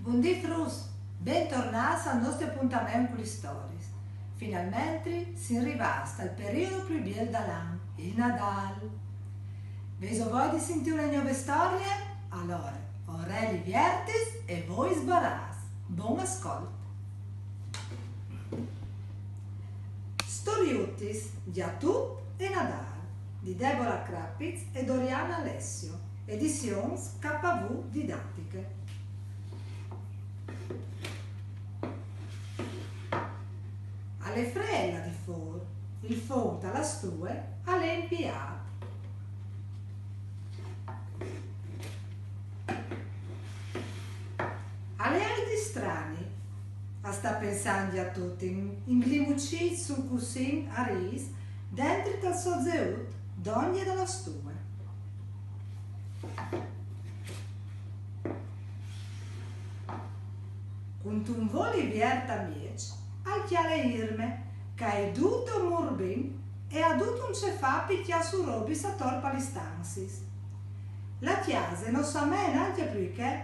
Buondì Frus, bentornati al nostro appuntamento con le storie. Finalmente si arrivasta al periodo più bello dell'anno, il Nadal. Vedo voi di sentire le nuove storie? Allora, orelli viertis e voi sbarras. Buon ascolto. Storiutis di Atut e Nadal di Deborah Krapitz e Doriana Alessio, editions KV Didattiche. Alle frella di for, il fonte alla stue, alle impiate. Alle alti strani, a sta pensando a tutti, in glimucci sul cussin a ris, dentro dal sozzeut, d'ogni dalla stue. Con un voli vierta miec, al chiale irme, che è tutto murbin e ha tutto un cefà picchia su robi sa torpa li stansis. La chiesa non sa meno anche più che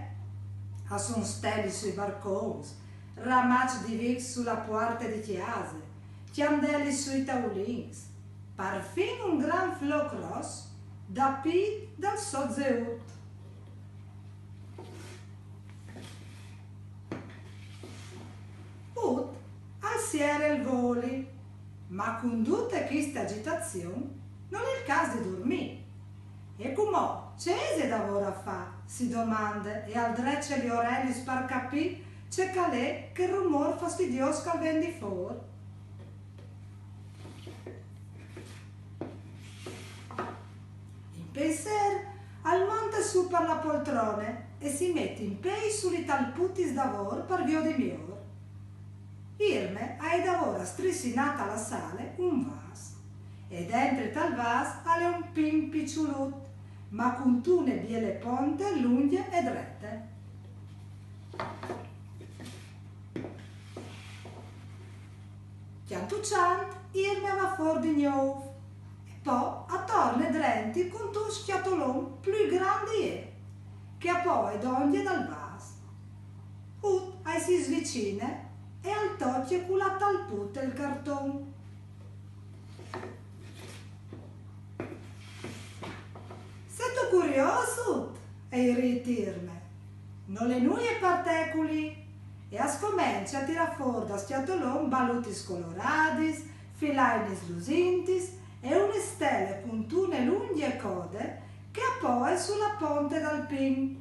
ha son steli sui barcons, ramacci di vix sulla porta di chiese, chiandelli sui taulins, parfin un gran floc ross da pi dal sozzeut. Ut alziere il voli, ma con tutta questa agitazione non è il caso di dormire. E come c'è da ora a fa? Si domanda e al drecce gli orelli sparcapì c'è calè che rumor fastidioso che vendi fuori. In pensiero al monte su per la poltrone e si mette in pei suli tal putis d'avor per via di mior. Irme ha da ora strissinata alla sale un vas e dentro tal vas alle un pin picciulut ma con tune biele ponte, lunghe e drette. Chianto ciant, Irme va fuori di nuovo e poi attorno ai drenti con un schiatolon più grande è, che a poi d'oglie dal vas. Ut ai si svicine e al tocchio con la talputta il carton. Siete curioso? E ritirme. Non le nuie particoli e a scomincia a tirar fuori da schiatolon baluti scoloradis, filainis lusintis e une stelle con tune lunghe code che appoi sulla ponte dal pin.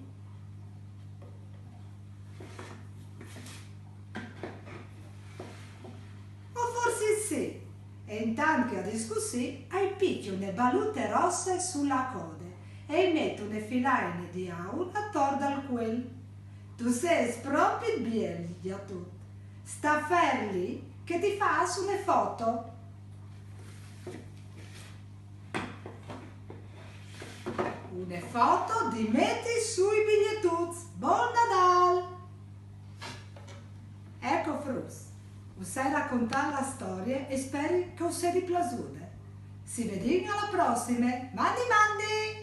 Sì, e intanto che a discussi hai picchio une balute rosse sulla code e metto une filaine di aur attorno al quel. Tu sei proprio bien, di a tutto. Sta ferli che ti fa su une foto. Une foto di metti sui bigliettuz. Buon Nadal! Ecco Frus. Sai raccontare la storia e spero che vi sia piaciuta. Si vediamo alla prossima. Mandi mandi!